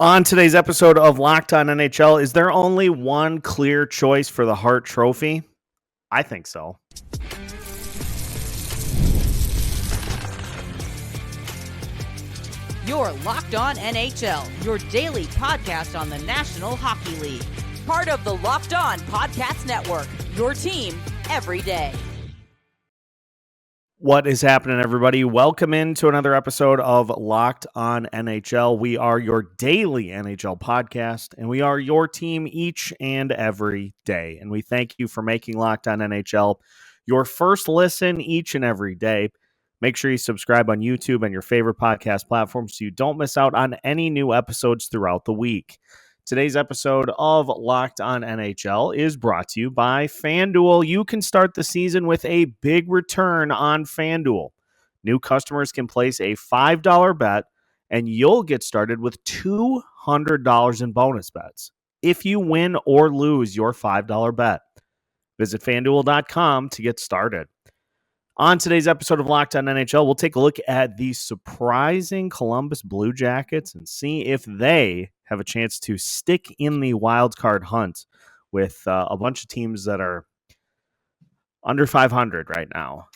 On today's episode of Locked On NHL, is there only one clear choice for the Hart Trophy? I think so. You're Locked On NHL, your daily podcast on the National Hockey League. Part of the Locked On Podcast Network, your team every day. What is happening, everybody? Welcome into another episode of Locked On NHL. We are your daily NHL podcast, and we are your team each and every day. And we thank you for making Locked On NHL your first listen each and every day. Make sure you subscribe on YouTube and your favorite podcast platform so you don't miss out on any new episodes throughout the week. Today's episode of Locked On NHL is brought to you by FanDuel. You can start the season with a big return on FanDuel. New customers can place a $5 bet, and you'll get started with $200 in bonus bets if you win or lose your $5 bet. Visit FanDuel.com to get started. On today's episode of Locked On NHL, we'll take a look at the surprising Columbus Blue Jackets and see if they have a chance to stick in the wild card hunt with a bunch of teams that are under 500 right now,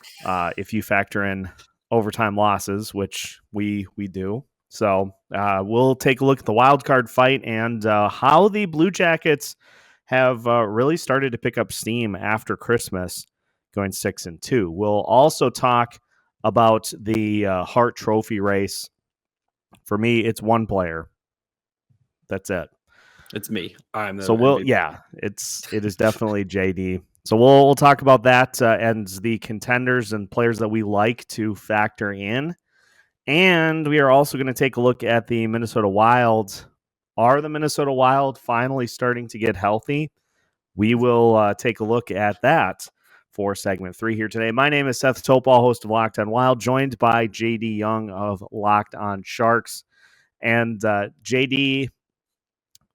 if you factor in overtime losses, which we do. So we'll take a look at the wild card fight and how the Blue Jackets have really started to pick up steam after Christmas, going 6-2. We'll also talk about the Hart Trophy race. For me, it's one player. That's it. It's me. I'm the so we'll MVP. it is definitely JD. So we'll talk about that and the contenders and players that we like to factor in. And we are also going to take a look at the Minnesota Wild. Are the Minnesota Wild finally starting to get healthy? We will take a look at that for segment 3 here today. My name is Seth Topal, host of Locked On Wild, joined by JD Young of Locked On Sharks. And JD,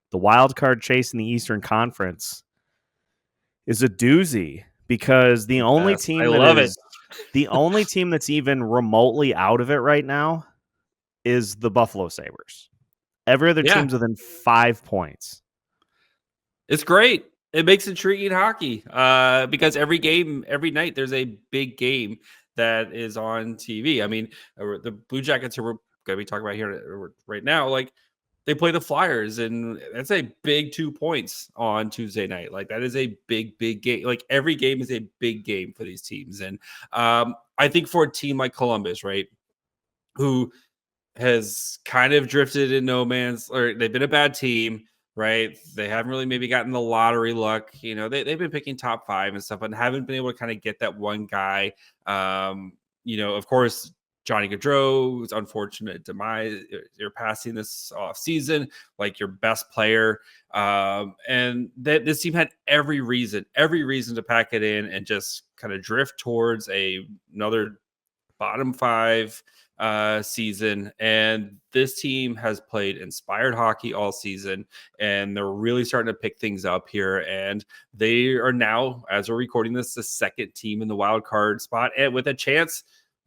the wild card chase in the Eastern Conference is a doozy because the only Yes, team I that love is the only team that's even remotely out of it right now is the Buffalo Sabres. Every other team's within 5 points. It's great. It makes intriguing hockey because every game, every night, there's a big game that is on TV. I mean, the Blue Jackets who we're going to be talking about here right now, like they play the Flyers, and that's a big 2 points on Tuesday night. Like that is a big game. Like every game is a big game for these teams. And I think for a team like Columbus, right, who has kind of drifted in no man's, or they've been a bad team, right? They haven't really maybe gotten the lottery luck. You know, they've been picking top 5 and stuff, but haven't been able to kind of get that one guy. Of course, Johnny Gaudreau's unfortunate demise. You're passing this off season, like your best player. And this team had every reason to pack it in and just kind of drift towards another bottom 5 season. And this team has played inspired hockey all season, and they're really starting to pick things up here. And they are now, as we're recording this, the second team in the wild card spot, and with a chance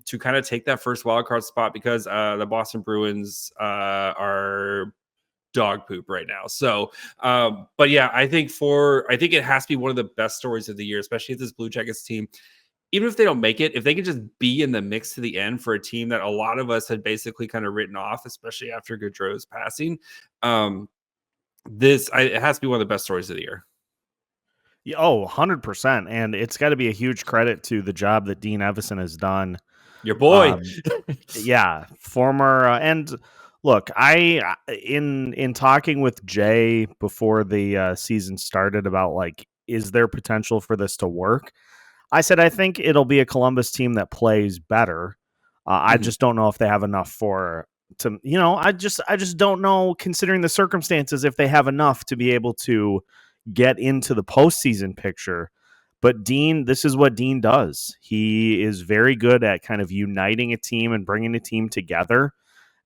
to kind of take that first wild card spot because the Boston Bruins are dog poop right now. So, but yeah, I think it has to be one of the best stories of the year, especially if this Blue Jackets team, even if they don't make it, if they can just be in the mix to the end for a team that a lot of us had basically kind of written off, especially after Gaudreau's passing, it has to be one of the best stories of the year. Yeah, 100%. And it's got to be a huge credit to the job that Dean Evison has done. Your boy. Former. And look, I in talking with Jay before the season started about like, is there potential for this to work? I said, I think it'll be a Columbus team that plays better. I just don't know if they have enough I just don't know, considering the circumstances, if they have enough to be able to get into the postseason picture. But Dean, this is what Dean does. He is very good at kind of uniting a team and bringing a team together.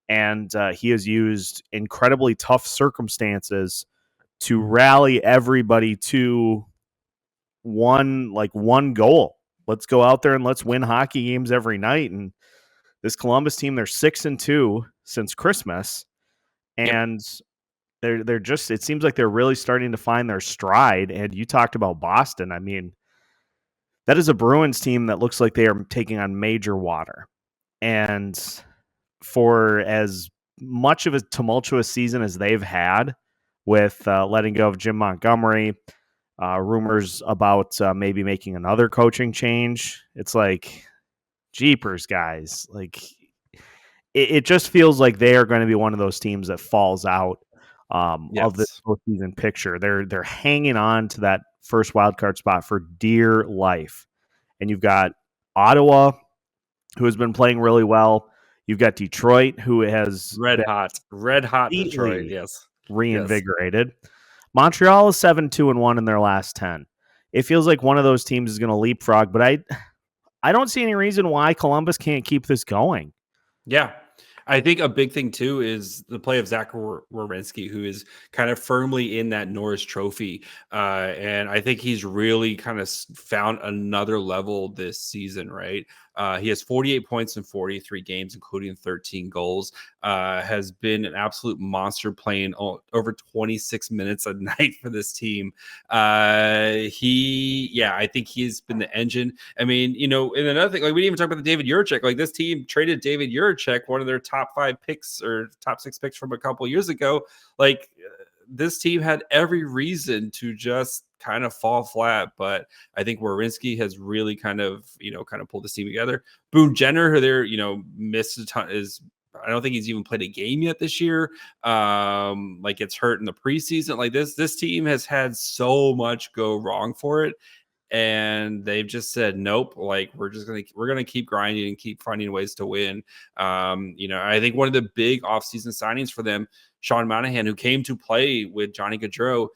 And he has used incredibly tough circumstances to rally everybody to one goal. Let's go out there and let's win hockey games every night. And this Columbus team, they're 6-2 since Christmas. And they're just, it seems like they're really starting to find their stride. And you talked about Boston. I mean, that is a Bruins team that looks like they are taking on major water. And for as much of a tumultuous season as they've had with letting go of Jim Montgomery, rumors about maybe making another coaching change, it's like, jeepers, guys. Like, it just feels like they are going to be one of those teams that falls out of the Yes. postseason picture. They're hanging on to that first wild card spot for dear life. And you've got Ottawa, who has been playing really well. You've got Detroit, who has Red been hot Detroit. completely Yes. reinvigorated. Montreal is 7-2-1 in their last 10. It feels like one of those teams is going to leapfrog, but I don't see any reason why Columbus can't keep this going. Yeah. I think a big thing too is the play of Zach Werenski, who is kind of firmly in that Norris Trophy, and I think he's really kind of found another level this season. Right, he has 48 points in 43 games, including 13 goals. Has been an absolute monster, playing over 26 minutes a night for this team. I think he's been the engine. I mean, and another thing, like we didn't even talk about the David Juracek. Like this team traded David Juracek, one of their top 5 picks or top 6 picks from a couple years ago. Like this team had every reason to just kind of fall flat, but I think Werenski has really kind of pulled this team together. Boone Jenner, who they're missed a ton, I don't think he's even played a game yet this year. Like gets hurt in the preseason. Like this team has had so much go wrong for it. And they've just said, nope, like we're going to keep grinding and keep finding ways to win. I think one of the big offseason signings for them, Sean Monahan, who came to play with Johnny Gaudreau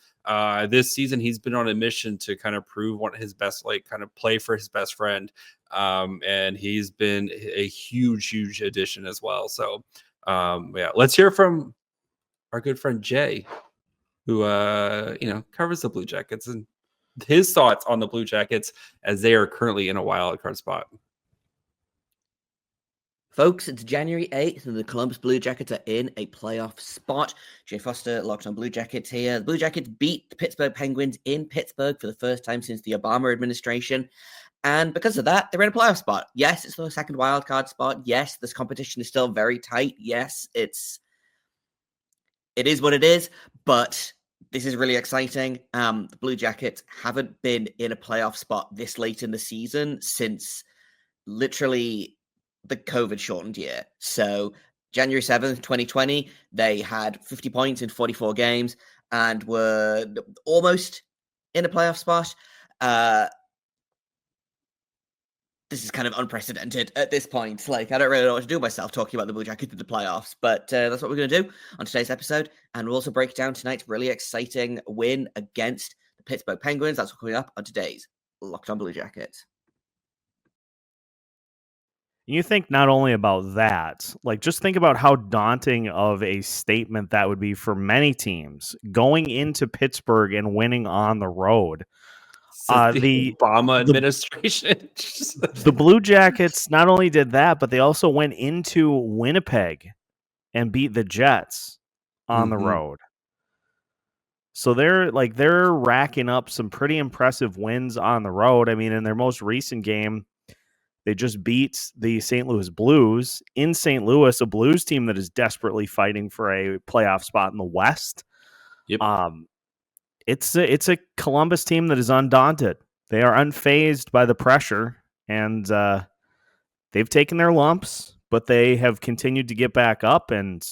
this season, he's been on a mission to kind of prove what his best, like kind of play for his best friend. And he's been a huge addition as well. So let's hear from our good friend Jay, who covers the Blue Jackets, and his thoughts on the Blue Jackets as they are currently in a wild card spot. Folks, it's January 8th and the Columbus Blue Jackets are in a playoff spot. Jay Foster, Locked on Blue Jackets here. The Blue Jackets beat the Pittsburgh Penguins in Pittsburgh for the first time since the Obama administration. And because of that, they're in a playoff spot. Yes, it's the second wild card spot. Yes, this competition is still very tight. Yes, it is what it is, but this is really exciting. The Blue Jackets haven't been in a playoff spot this late in the season since literally the COVID-shortened year. So January 7th, 2020, they had 50 points in 44 games and were almost in a playoff spot. This is kind of unprecedented at this point. Like, I don't really know what to do with myself talking about the Blue Jackets in the playoffs, but that's what we're going to do on today's episode. And we'll also break down tonight's really exciting win against the Pittsburgh Penguins. That's what's coming up on today's Locked on Blue Jackets. You think not only about that, like just think about how daunting of a statement that would be for many teams going into Pittsburgh and winning on the road. The Obama administration. The Blue Jackets not only did that, but they also went into Winnipeg and beat the Jets on the road. So they're racking up some pretty impressive wins on the road. I mean, in their most recent game, they just beat the St. Louis Blues in St. Louis, a Blues team that is desperately fighting for a playoff spot in the West. Yep. It's a Columbus team that is undaunted. They are unfazed by the pressure, and they've taken their lumps, but they have continued to get back up. And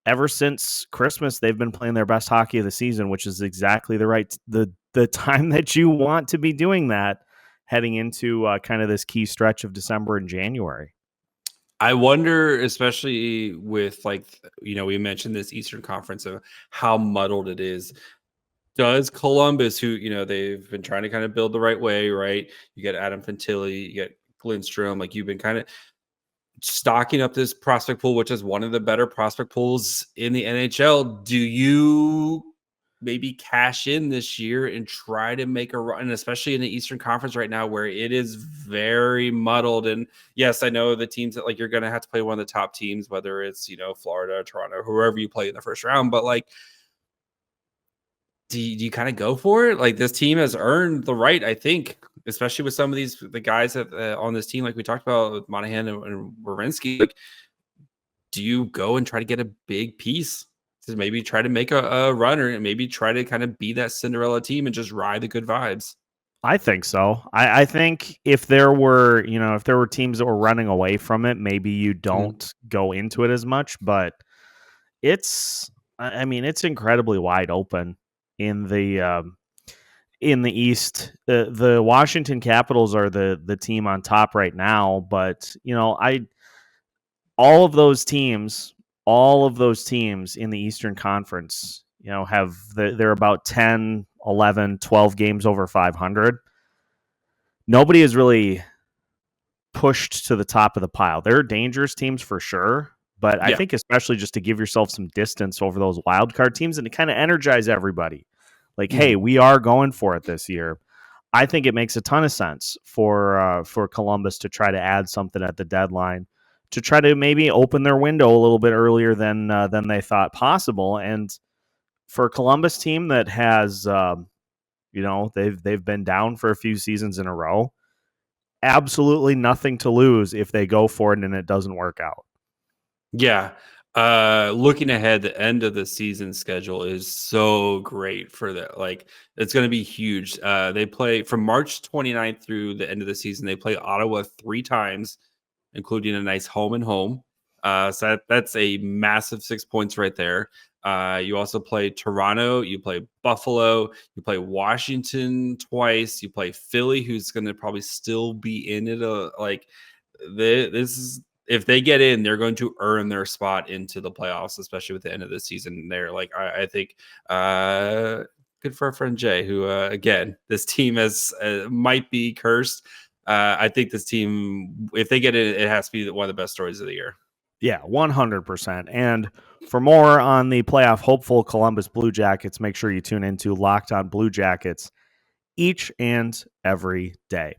ever since Christmas, they've been playing their best hockey of the season, which is exactly the time that you want to be doing that, heading into kind of this key stretch of December and January. I wonder, especially with we mentioned this Eastern Conference of how muddled it is. Does Columbus, who, they've been trying to kind of build the right way, right? You get Adam Fantilli, you get Lindstrom, like you've been kind of stocking up this prospect pool, which is one of the better prospect pools in the NHL. Do you maybe cash in this year and try to make a run, especially in the Eastern Conference right now where it is very muddled? And yes, I know the teams that you're going to have to play one of the top teams, whether it's, Florida, Toronto, whoever you play in the first round, but do you kind of go for it? Like, this team has earned the right, I think, especially with some of the guys that on this team, like we talked about with Monahan and Werenski. Like, do you go and try to get a big piece to maybe try to make a run, or maybe try to kind of be that Cinderella team and just ride the good vibes? I think so. I think if there were teams that were running away from it, maybe you don't go into it as much. But it's incredibly wide open in the East. The Washington Capitals are the team on top right now, but all of those teams in the Eastern Conference, they're about 10, 11, 12 games over 500. Nobody is really pushed to the top of the pile. There are dangerous teams for sure, but I think especially just to give yourself some distance over those wild card teams and to kind of energize everybody. Like, hey, we are going for it this year. I think it makes a ton of sense for Columbus to try to add something at the deadline, to try to maybe open their window a little bit earlier than they thought possible. And for a Columbus team that has, they've been down for a few seasons in a row, absolutely nothing to lose if they go for it and it doesn't work out. Yeah. Looking ahead, the end of the season schedule is so great for that. Like, it's going to be huge. They play from March 29th through the end of the season. They play Ottawa 3 times, including a nice home and home. So that's a massive 6 points right there. You also play Toronto, you play Buffalo, you play Washington twice, you play Philly, who's going to probably still be in it. This is, if they get in, they're going to earn their spot into the playoffs, especially with the end of the season. They're like, I think, good for our friend Jay, who, again, this team might be cursed. I think this team, if they get in, it has to be one of the best stories of the year. Yeah, 100%. And for more on the playoff hopeful Columbus Blue Jackets, make sure you tune into Locked On Blue Jackets each and every day.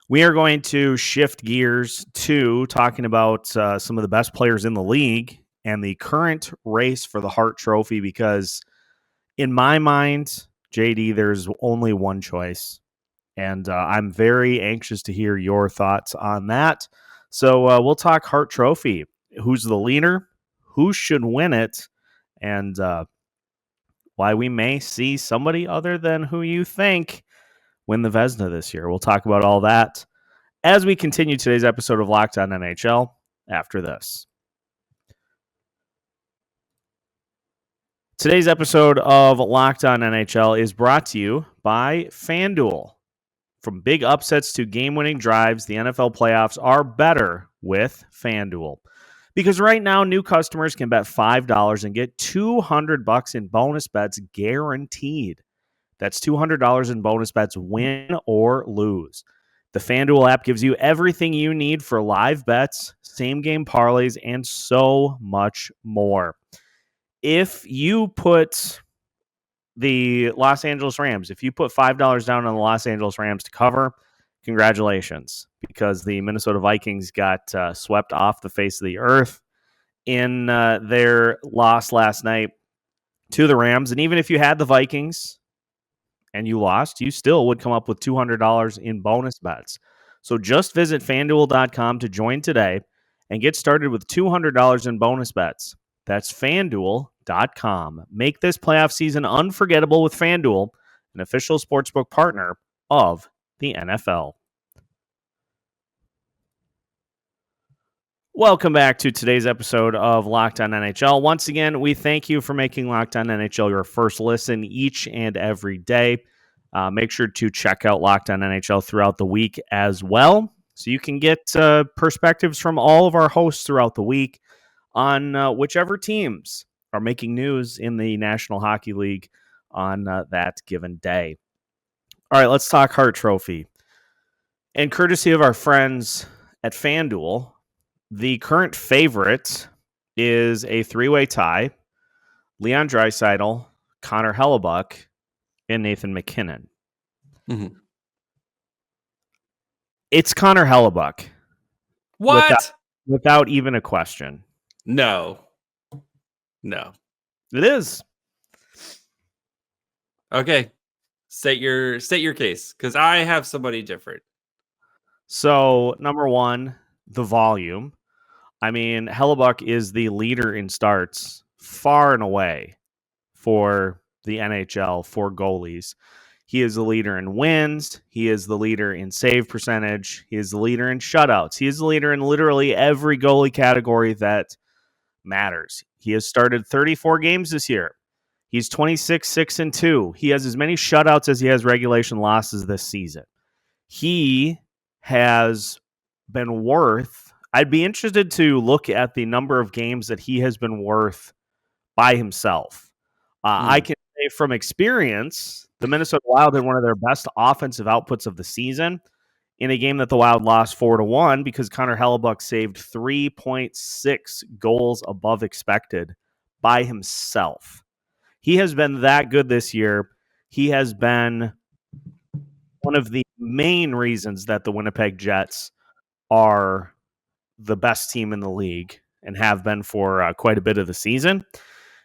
We are going to shift gears to talking about some of the best players in the league and the current race for the Hart Trophy, because in my mind, JD, there's only one choice. And I'm very anxious to hear your thoughts on that. So we'll talk Hart Trophy. Who's the leader? Who should win it? And why we may see somebody other than who you think win the Vezina this year. We'll talk about all that as we continue today's episode of Locked On NHL after this. Today's episode of Locked On NHL is brought to you by FanDuel. From big upsets to game-winning drives, the NFL playoffs are better with FanDuel. Because right now, new customers can bet $5 and get $200 in bonus bets guaranteed. That's $200 in bonus bets, win or lose. The FanDuel app gives you everything you need for live bets, same-game parlays, and so much more. If you put the Los Angeles Rams, if you put $5 down on the Los Angeles Rams to cover, congratulations, because the Minnesota Vikings got swept off the face of the earth in their loss last night to the Rams. And even if you had the Vikings and you lost, you still would come up with $200 in bonus bets. So just visit FanDuel.com to join today and get started with $200 in bonus bets. That's FanDuel.com. Make this playoff season unforgettable with FanDuel, an official sportsbook partner of the NFL. Welcome back to today's episode of Locked On NHL. Once again, we thank you for making Locked On NHL your first listen each and every day. Make sure to check out Locked On NHL throughout the week as well, so you can get perspectives from all of our hosts throughout the week on whichever teams are making news in the National Hockey League on that given day. All right, let's talk Hart Trophy. And courtesy of our friends at FanDuel, the current favorite is a 3-way tie: Leon Draisaitl, Connor Hellebuyck, and Nathan MacKinnon. Mm-hmm. It's Connor Hellebuyck. What? Without even a question. No. It is. Okay. State your case, because I have somebody different. So, number one, the volume. I mean, Hellebuyck is the leader in starts far and away for the NHL for goalies. He is the leader in wins. He is the leader in save percentage. He is the leader in shutouts. He is the leader in literally every goalie category that matters. He has started 34 games this year. He's 26-6-2. He has as many shutouts as he has regulation losses this season. He has been worth, I'd be interested to look at the number of games that he has been worth by himself. I can say from experience, the Minnesota Wild had one of their best offensive outputs of the season in a game that the Wild lost 4-1 because Connor Hellebuyck saved 3.6 goals above expected by himself. He has been that good this year. He has been one of the main reasons that the Winnipeg Jets are the best team in the league and have been for quite a bit of the season.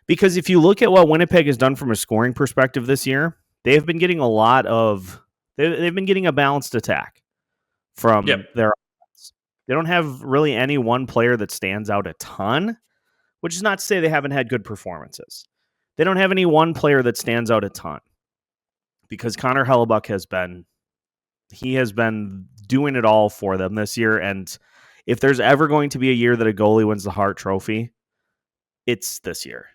Because if you look at what Winnipeg has done from a scoring perspective this year, they've been getting they've been getting a balanced attack from their offense. They don't have really any one player that stands out a ton, which is not to say they haven't had good performances. They don't have any one player that stands out a ton because Connor Hellebuyck has been doing it all for them this year. And if there's ever going to be a year that a goalie wins the Hart Trophy, it's this year.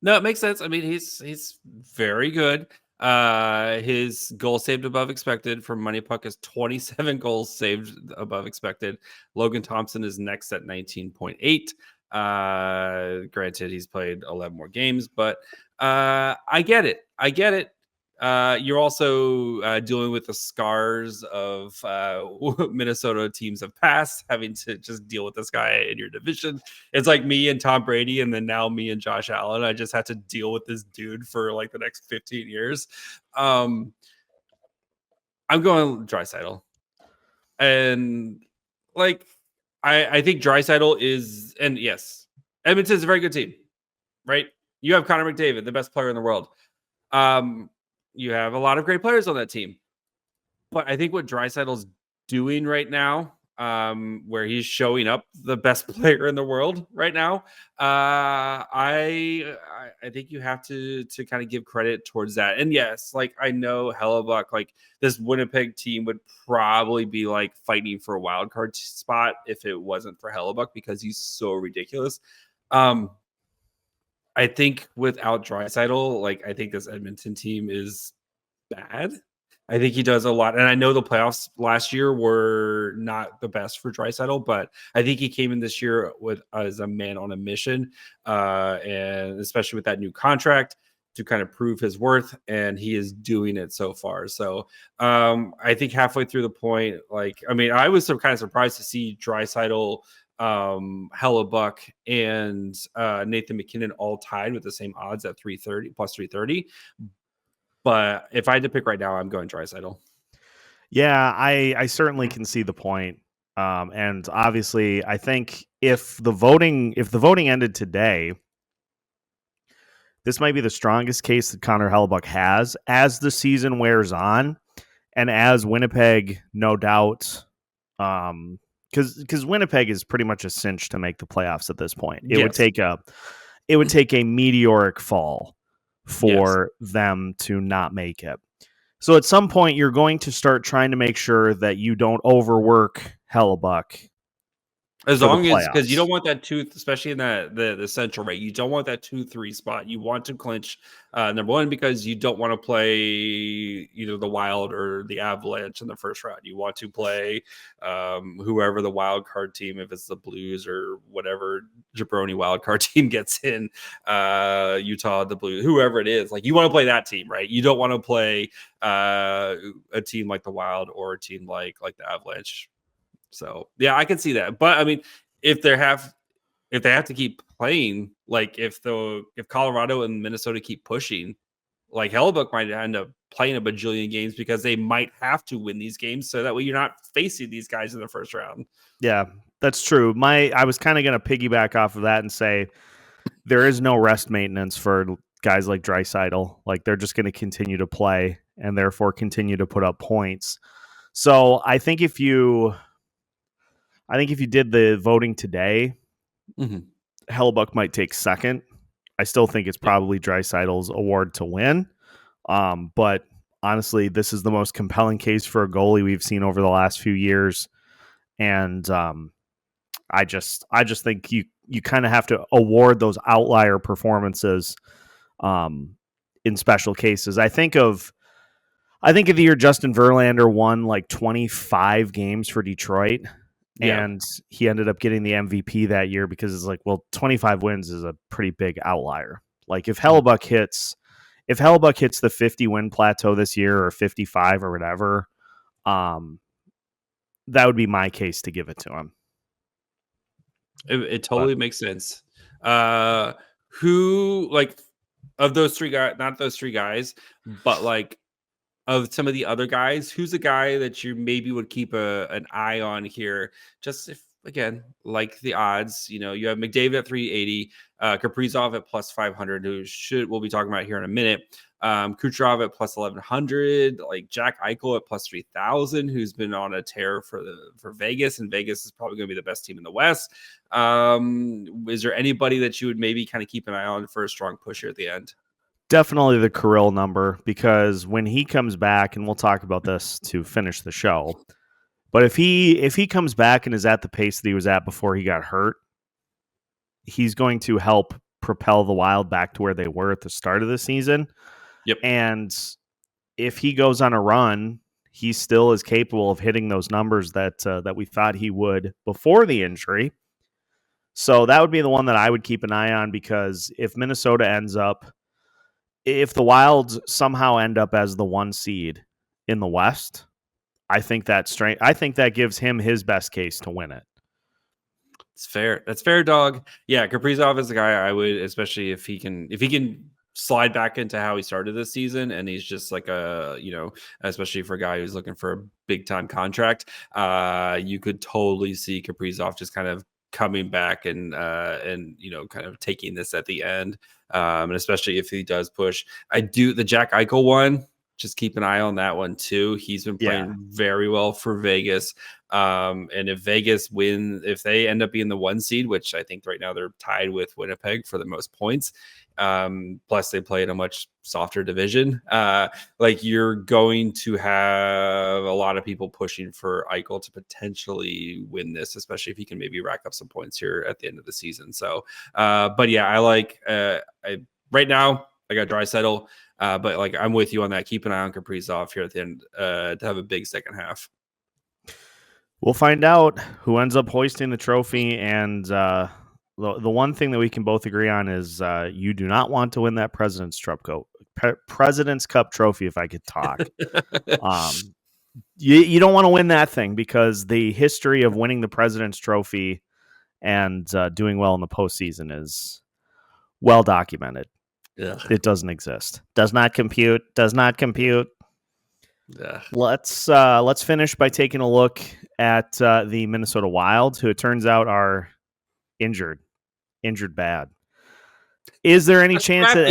No, it makes sense. I mean, he's very good. His goal saved above expected from Money Puck is 27 goals saved above expected. Logan Thompson is next at 19.8. Granted, he's played 11 more games, but I get it. You're also dealing with the scars of Minnesota teams of past, having to just deal with this guy in your division. It's like me and Tom Brady, and then now me and Josh Allen. I just had to deal with this dude for like the next 15 years. I'm going Draisaitl. And like, I think Draisaitl is, and yes, Edmonton is a very good team, right? You have Connor McDavid, the best player in the world. You have a lot of great players on that team. But I think what Draisaitl's doing right now, where he's showing up the best player in the world right now, I think you have to kind of give credit towards that. And yes, like I know Hellebuyck, like this Winnipeg team would probably be like fighting for a wild card spot if it wasn't for Hellebuyck because he's so ridiculous. I think without Draisaitl, like I think this Edmonton team is bad. I think he does a lot, and I know the playoffs last year were not the best for Draisaitl, but I think he came in this year as a man on a mission, and especially with that new contract to kind of prove his worth, and he is doing it so far. So I think halfway through the point, like I mean, I was kind of surprised to see Draisaitl, Hellebuyck, and Nathan McKinnon all tied with the same odds at 330 plus 330. But if I had to pick right now, I'm going Draisaitl. Yeah, I certainly can see the point. And obviously, I think if the voting ended today, this might be the strongest case that Connor Hellebuyck has as the season wears on, and as Winnipeg, no doubt, because Winnipeg is pretty much a cinch to make the playoffs at this point. It would take a meteoric fall for them to not make it. So at some point, you're going to start trying to make sure that you don't overwork Hellebuyck. As long as, because you don't want that tooth, especially in the central, right? You don't want that 2-3 spot. You want to clinch number one because you don't want to play either the Wild or the Avalanche in the first round. You want to play whoever the wild card team, if it's the Blues or whatever jabroni wild card team gets in, Utah, the Blues, whoever it is. Like you want to play that team, right? You don't want to play a team like the Wild or a team like the Avalanche. So yeah, I can see that. But I mean, if they have to keep playing, like if Colorado and Minnesota keep pushing, like Hellebuyck might end up playing a bajillion games because they might have to win these games, so that way you're not facing these guys in the first round. Yeah, that's true. I was kind of going to piggyback off of that and say there is no rest maintenance for guys like Draisaitl. Like they're just going to continue to play and therefore continue to put up points. So I think if you did the voting today, Hellebuyck might take second. I still think it's probably Draisaitl's award to win. But honestly, this is the most compelling case for a goalie we've seen over the last few years. And I just think you kind of have to award those outlier performances in special cases. I think of the year Justin Verlander won like 25 games for Detroit. Yeah. And he ended up getting the MVP that year because it's like, well, 25 wins is a pretty big outlier. Like if Hellebuyck hits the 50 win plateau this year or 55 or whatever, that would be my case to give it to him. It totally makes sense. Who, like, of those three guys, not those three guys, but like of some of the other guys, who's a guy that you maybe would keep an eye on here? Just if, again, like the odds, you have McDavid at 380, Kaprizov at plus 500, we'll be talking about here in a minute. Kucherov at plus 1100, like Jack Eichel at plus 3000, who's been on a tear for Vegas, and Vegas is probably going to be the best team in the West. Is there anybody that you would maybe kind of keep an eye on for a strong push here at the end? Definitely the Kirill number, because when he comes back, and we'll talk about this to finish the show, but if he comes back and is at the pace that he was at before he got hurt, he's going to help propel the Wild back to where they were at the start of the season. Yep. And if he goes on a run, he still is capable of hitting those numbers that we thought he would before the injury. So that would be the one that I would keep an eye on, because if the Wild somehow end up as the 1 seed in the West, I think that gives him his best case to win it. It's fair. That's fair, dog. Yeah, Kaprizov is the guy I would, especially if he can slide back into how he started this season, and he's just like especially for a guy who's looking for a big time contract, you could totally see Kaprizov just kind of coming back and kind of taking this at the end, and especially if he does push. The Jack Eichel one, just keep an eye on that one too. He's been playing very well for Vegas. And if Vegas if they end up being the 1 seed, which I think right now they're tied with Winnipeg for the most points, plus they play in a much softer division, like you're going to have a lot of people pushing for Eichel to potentially win this, especially if he can maybe rack up some points here at the end of the season. So, but yeah, I like, right now I got Draisaitl, but like I'm with you on that. Keep an eye on Kaprizov here at the end to have a big second half. We'll find out who ends up hoisting the trophy, and the one thing that we can both agree on is you do not want to win that President's Cup trophy, if I could talk. You don't want to win that thing, because the history of winning the President's Trophy and doing well in the postseason is well documented. Yeah. It doesn't exist. Does not compute. Yeah. Let's finish by taking a look at the Minnesota Wild, who it turns out are injured bad. Is there any chance that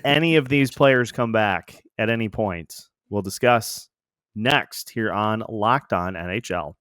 any of these players come back at any point? We'll discuss next here on Locked On NHL.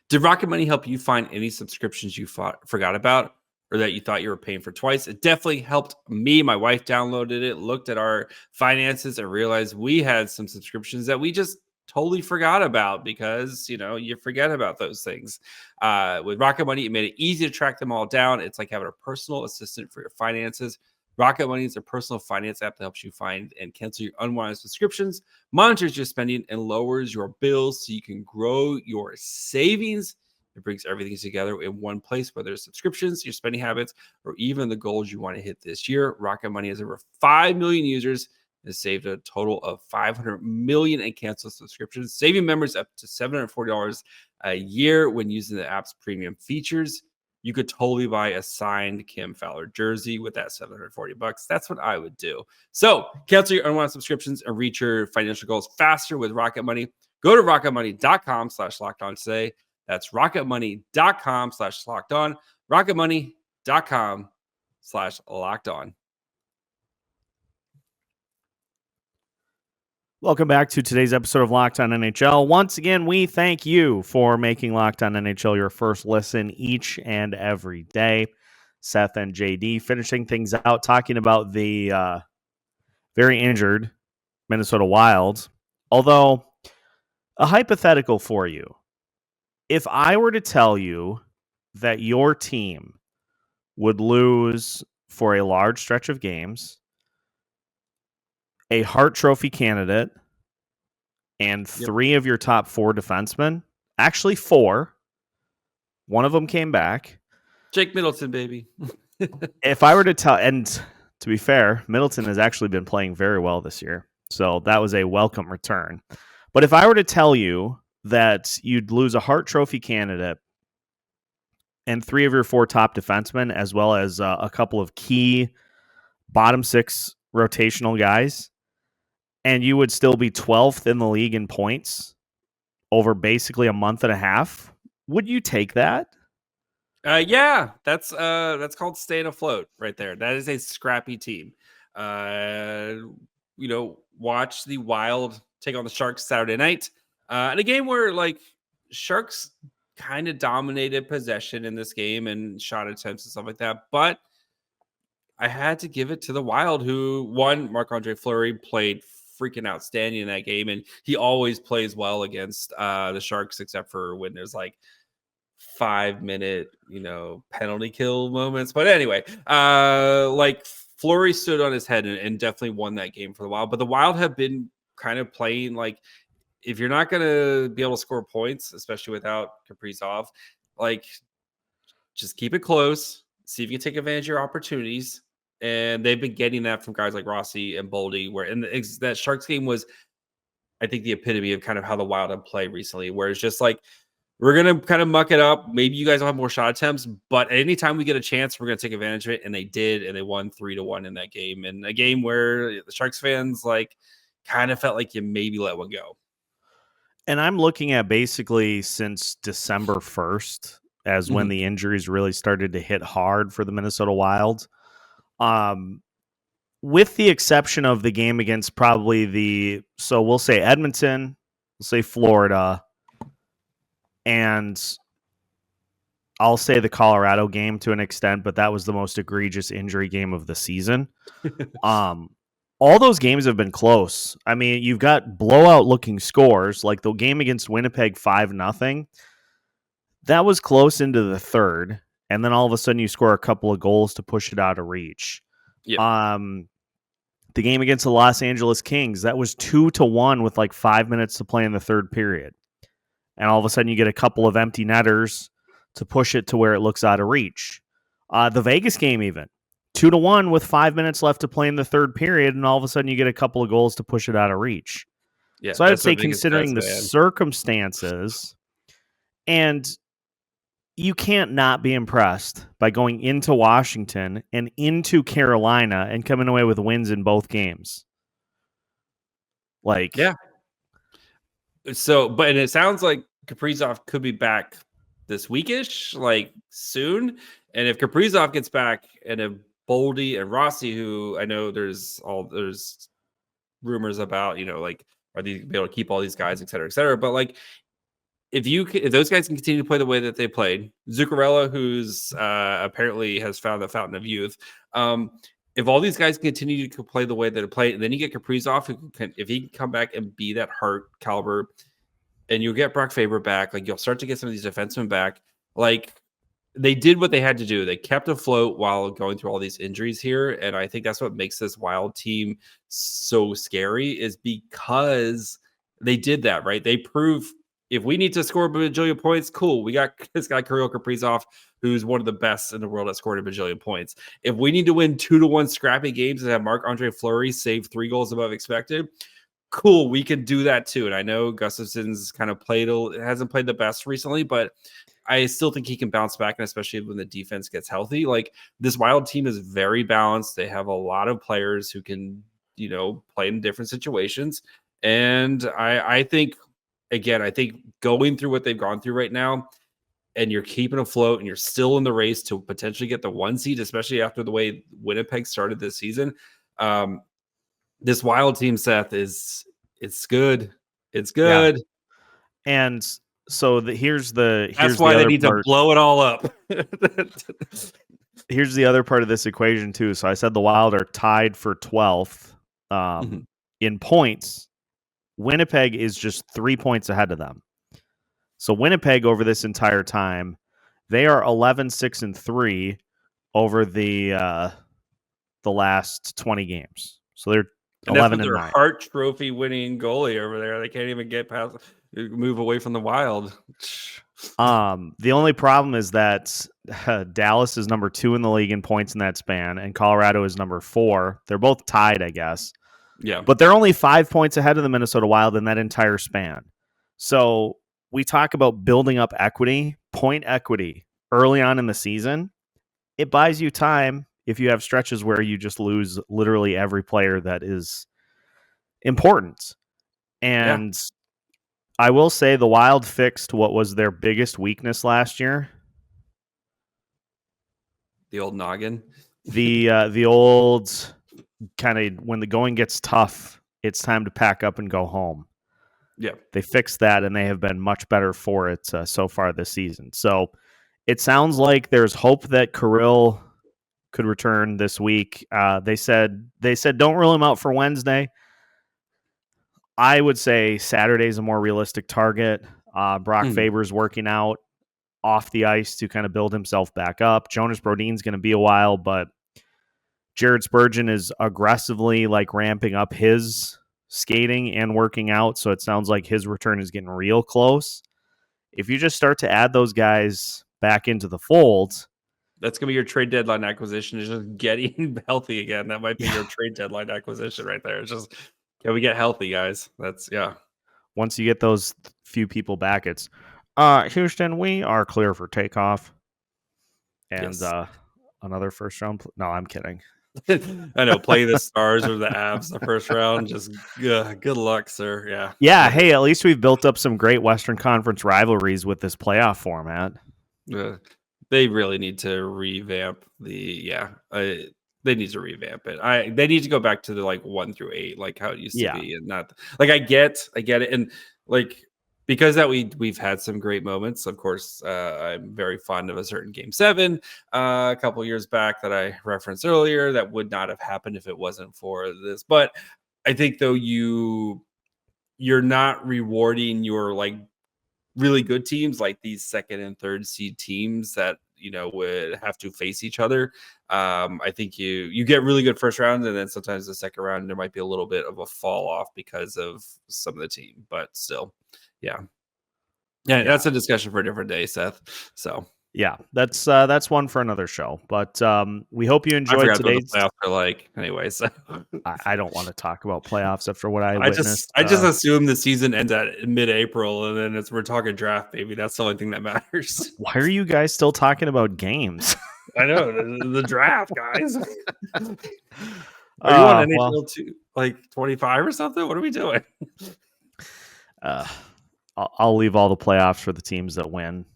Did Rocket Money help you find any subscriptions you forgot about, or that you thought you were paying for twice? It definitely helped me. My wife downloaded it, looked at our finances, and realized we had some subscriptions that we just totally forgot about, because you forget about those things. With Rocket Money, it made it easy to track them all down. It's like having a personal assistant for your finances. Rocket Money is a personal finance app that helps you find and cancel your unwanted subscriptions, monitors your spending, and lowers your bills so you can grow your savings. It brings everything together in one place, whether it's subscriptions, your spending habits, or even the goals you want to hit this year. Rocket Money has over 5 million users and has saved a total of $500 million in canceled subscriptions, saving members up to $740 a year when using the app's premium features. You could totally buy a signed Kim Fowler jersey with that $740. That's what I would do. So cancel your unwanted subscriptions and reach your financial goals faster with Rocket Money. Go to rocketmoney.com/lockedon today. That's rocketmoney.com/lockedon. rocketmoney.com/lockedon. Welcome back to today's episode of Locked On NHL. Once again, we thank you for making Locked On NHL your first listen each and every day. Seth and JD finishing things out, talking about the very injured Minnesota Wild. Although, a hypothetical for you. If I were to tell you that your team would lose for a large stretch of games, a Hart Trophy candidate, and three of your top four defensemen, actually four, one of them came back. Jake Middleton, baby. If I were to tell, and to be fair, Middleton has actually been playing very well this year, so that was a welcome return. But if I were to tell you that you'd lose a Hart Trophy candidate and three of your four top defensemen, as well as a couple of key bottom six rotational guys, and you would still be 12th in the league in points over basically a month and a half, would you take that? Yeah, that's called staying afloat right there. That is a scrappy team. Watch the Wild take on the Sharks Saturday night. In a game where like Sharks kind of dominated possession in this game and shot attempts and stuff like that. But I had to give it to the Wild, who won. Marc-Andre Fleury played freaking outstanding in that game, and he always plays well against the Sharks, except for when there's like 5-minute, penalty kill moments. But anyway, Fleury stood on his head and definitely won that game for the Wild. But the Wild have been kind of playing like, if you're not going to be able to score points, especially without Kaprizov, just keep it close. See if you can take advantage of your opportunities. And they've been getting that from guys like Rossi and Boldy, where that Sharks game was, I think, the epitome of kind of how the Wild have played recently, where it's just like, we're going to kind of muck it up. Maybe you guys will have more shot attempts, but anytime we get a chance, we're going to take advantage of it. And they did, and they won 3-1 in that game. And a game where the Sharks fans kind of felt like you maybe let one go. And I'm looking at basically since December 1st as when the injuries really started to hit hard for the Minnesota Wild. With the exception of the game against probably so we'll say Edmonton, we'll say Florida, and I'll say the Colorado game to an extent, but that was the most egregious injury game of the season. All those games have been close. I mean, you've got blowout-looking scores, like the game against Winnipeg 5-0. That was close into the third, and then all of a sudden you score a couple of goals to push it out of reach. Yep. The game against the Los Angeles Kings, that was 2-1 with 5 minutes to play in the third period. And all of a sudden you get a couple of empty netters to push it to where it looks out of reach. The Vegas game even, 2-1 with 5 minutes left to play in the third period, and all of a sudden you get a couple of goals to push it out of reach. Yeah, so I would say, considering the circumstances, and you can't not be impressed by going into Washington and into Carolina and coming away with wins in both games. Yeah. So, but it sounds like Kaprizov could be back this weekish, soon. And if Kaprizov gets back, and if Boldy and Rossi, who I know there's rumors about, are they be able to keep all these guys, et cetera, but if those guys can continue to play the way that they played, Zuccarello, who's apparently has found the fountain of youth, if all these guys continue to play the way that they play, and then you get Kaprizov, if he can come back and be that Hart caliber, and you'll get Brock Faber back, you'll start to get some of these defensemen back. They did what they had to do. They kept afloat while going through all these injuries here, and I think that's what makes this Wild team so scary, is because they did that, right? They prove, if we need to score a bajillion points, cool. We got this guy, Kirill Kaprizov, who's one of the best in the world at scoring a bajillion points. If we need to win 2-1 scrappy games and have Marc-Andre Fleury save 3 goals above expected, cool, we can do that too. And I know Gustafson's kind of hasn't played the best recently, but I still think he can bounce back, and especially when the defense gets healthy. This Wild team is very balanced. They have a lot of players who can, play in different situations. And I think again, I think going through what they've gone through right now, and you're keeping afloat and you're still in the race to potentially get the 1 seed, especially after the way Winnipeg started this season. This Wild team, Seth, it's good. It's good. Yeah. And so here's That's why the they other need part. to blow it all up. Here's the other part of this equation too. So I said the Wild are tied for 12th in points. Winnipeg is just 3 points ahead of them. So Winnipeg over this entire time, they are 11-6-3 over the last 20 games. So they're 11-9. Hart Trophy winning goalie over there. They can't even get past, move away from the Wild. The only problem is that Dallas is number 2 in the league in points in that span, and Colorado is number 4. They're both tied, I guess. Yeah. But they're only 5 points ahead of the Minnesota Wild in that entire span. So we talk about building up equity, point equity early on in the season. It buys you time if you have stretches where you just lose literally every player that is important. And I will say the Wild fixed what was their biggest weakness last year. The old noggin. The old kind of when the going gets tough, it's time to pack up and go home. Yeah. They fixed that, and they have been much better for it so far this season. So it sounds like there's hope that Kirill could return this week. They said don't rule him out for Wednesday. I would say Saturday's a more realistic target. Brock Faber's working out off the ice to kind of build himself back up. Jonas Brodin's going to be a while, but Jared Spurgeon is aggressively ramping up his skating and working out, so it sounds like his return is getting real close. If you just start to add those guys back into the fold, that's going to be your trade deadline acquisition, is just getting healthy again. That might be your trade deadline acquisition right there. It's just, can we get healthy, guys? That's, once you get those few people back, it's, Houston, we are clear for takeoff. And another first round. No, I'm kidding. I know, play the Stars or the Avs the first round. Just good luck, sir. Yeah. Yeah. Hey, at least we've built up some great Western Conference rivalries with this playoff format. They really need to revamp they need to revamp it. They need to go back to the 1 through 8, like how it used to be, and not I get it, and because that we've had some great moments. Of course, I'm very fond of a certain Game 7 a couple years back that I referenced earlier. That would not have happened if it wasn't for this. But I think though you're not rewarding your really good teams like these 2nd and 3rd seed teams that would have to face each other. I think you get really good first round, and then sometimes the second round there might be a little bit of a fall off because of some of the team, but still. Yeah, that's a discussion for a different day, Seth. So yeah, that's one for another show. But we hope you enjoyed today's playoffs are anyway. So I don't want to talk about playoffs after what I witnessed. I just assume the season ends at mid-April, and then we're talking draft, baby. That's the only thing that matters. Why are you guys still talking about games? I know the draft, guys. Are you on NHL 25 or something? What are we doing? I'll leave all the playoffs for the teams that win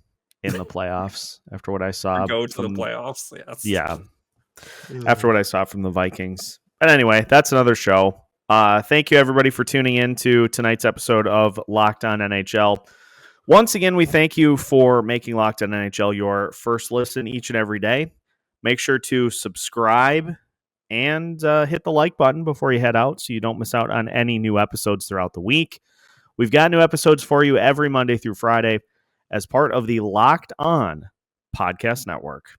in the playoffs after what I saw. Go to the playoffs, yes. Yeah. After what I saw from the Vikings. But anyway, that's another show. Thank you, everybody, for tuning in to tonight's episode of Locked On NHL. Once again, we thank you for making Locked On NHL your first listen each and every day. Make sure to subscribe and hit the like button before you head out so you don't miss out on any new episodes throughout the week. We've got new episodes for you every Monday through Friday as part of the Locked On Podcast Network.